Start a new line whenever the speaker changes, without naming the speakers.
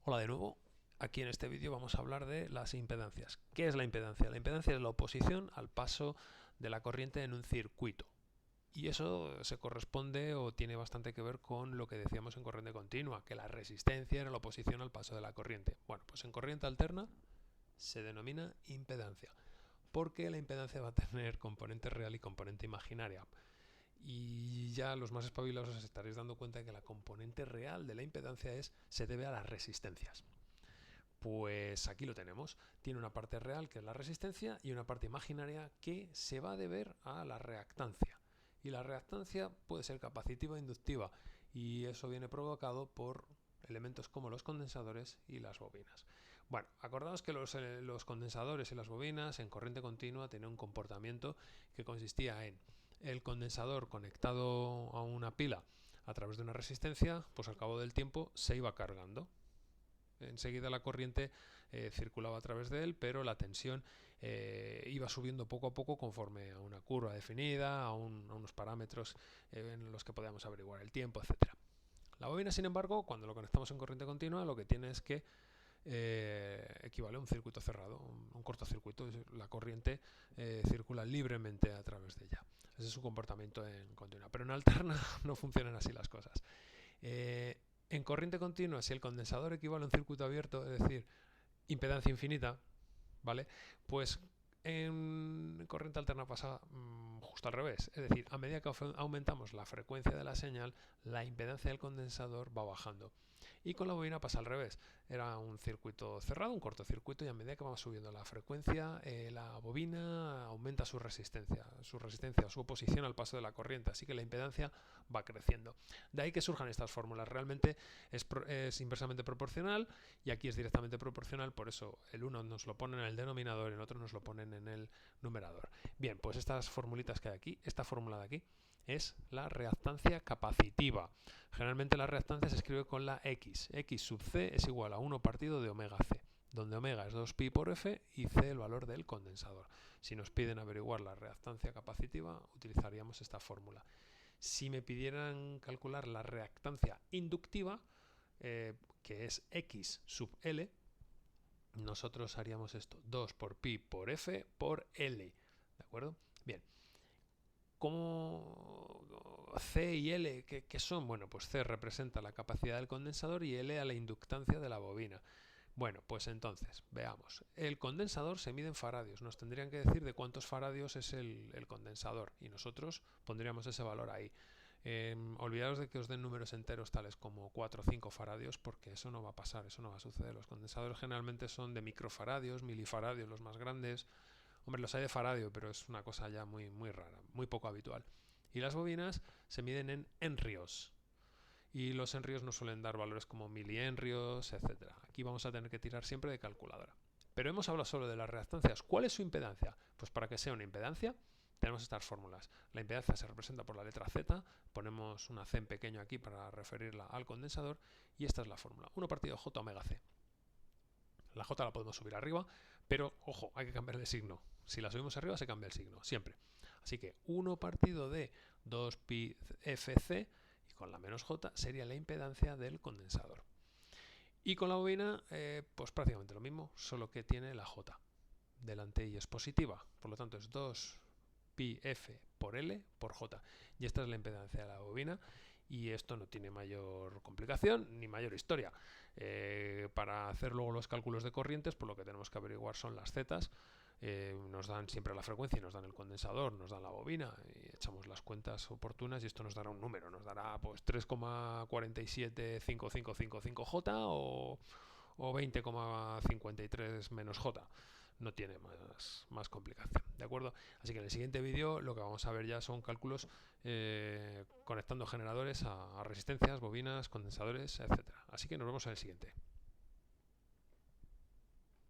Hola de nuevo, aquí en este vídeo vamos a hablar de las impedancias. ¿Qué es la impedancia? La impedancia es la oposición al paso de la corriente en un circuito. Y eso se corresponde o tiene bastante que ver con lo que decíamos en corriente continua, que la resistencia era la oposición al paso de la corriente. Bueno, pues en corriente alterna se denomina impedancia, porque la impedancia va a tener componente real y componente imaginaria. Y ya los más espabilados os estaréis dando cuenta de que la componente real de la impedancia se debe a las resistencias. Pues aquí lo tenemos. Tiene una parte real, que es la resistencia, y una parte imaginaria que se va a deber a la reactancia. Y la reactancia puede ser capacitiva o inductiva, y eso viene provocado por elementos como los condensadores y las bobinas. Bueno, acordaos que los condensadores y las bobinas en corriente continua tenían un comportamiento que consistía en el condensador conectado a una pila a través de una resistencia, pues al cabo del tiempo se iba cargando. Enseguida la corriente circulaba a través de él, pero la tensión iba subiendo poco a poco conforme a una curva definida, a unos parámetros en los que podíamos averiguar el tiempo, etc. La bobina, sin embargo, cuando lo conectamos en corriente continua, lo que tiene es que equivale a un circuito cerrado, un cortocircuito. La corriente circula libremente a través de ella. Ese es su comportamiento en continua. Pero en alterna no funcionan así las cosas. En corriente continua, si el condensador equivale a un circuito abierto, es decir, impedancia infinita, ¿vale? Pues en corriente alterna pasa justo al revés. Es decir, a medida que aumentamos la frecuencia de la señal, la impedancia del condensador va bajando. Y con la bobina pasa al revés. Era un circuito cerrado, un cortocircuito, y a medida que vamos subiendo la frecuencia, la bobina aumenta su resistencia o su oposición al paso de la corriente. Así que la impedancia va creciendo. De ahí que surjan estas fórmulas. Realmente es inversamente proporcional, y aquí es directamente proporcional, por eso el uno nos lo ponen en el denominador y el otro nos lo ponen en el numerador. Bien, pues estas formulitas que hay aquí, esta fórmula de aquí, es la reactancia capacitiva. Generalmente la reactancia se escribe con la X. X sub C es igual a 1 partido de omega C, donde omega es 2pi por F y C el valor del condensador. Si nos piden averiguar la reactancia capacitiva, utilizaríamos esta fórmula. Si me pidieran calcular la reactancia inductiva, que es X sub L, nosotros haríamos esto, 2 por pi por F por L, ¿de acuerdo? Bien, ¿cómo C y L qué son? Bueno, pues C representa la capacidad del condensador y L a la inductancia de la bobina. Bueno, pues entonces, veamos. El condensador se mide en faradios. Nos tendrían que decir de cuántos faradios es el condensador y nosotros pondríamos ese valor ahí. Olvidaos de que os den números enteros tales como 4 o 5 faradios, porque eso no va a pasar, eso no va a suceder. Los condensadores generalmente son de microfaradios, milifaradios, los más grandes. Hombre, los hay de faradio, pero es una cosa ya muy, muy rara, muy poco habitual. Y las bobinas se miden en henrios. Y los henrios nos suelen dar valores como milihenrios, etc. Aquí vamos a tener que tirar siempre de calculadora. Pero hemos hablado solo de las reactancias. ¿Cuál es su impedancia? Pues para que sea una impedancia, tenemos estas fórmulas. La impedancia se representa por la letra Z, ponemos una C en pequeño aquí para referirla al condensador, y esta es la fórmula. 1 partido J omega C. La J la podemos subir arriba, pero ojo, hay que cambiar el signo. Si la subimos arriba se cambia el signo, siempre. Así que 1 partido de 2pi FC, y con la menos J sería la impedancia del condensador. Y con la bobina, pues prácticamente lo mismo, solo que tiene la J delante y es positiva. Por lo tanto es 2pi F por L por J. Y esta es la impedancia de la bobina. Y esto no tiene mayor complicación ni mayor historia. Para hacer luego los cálculos de corrientes, pues lo que tenemos que averiguar son las zetas. Nos dan siempre la frecuencia y nos dan el condensador, nos dan la bobina y echamos las cuentas oportunas y esto nos dará un número, nos dará pues 3,47555J o 20,53 menos J. No tiene más complicación, ¿de acuerdo? Así que en el siguiente vídeo lo que vamos a ver ya son cálculos conectando generadores a resistencias, bobinas, condensadores, etc. Así que nos vemos en el siguiente.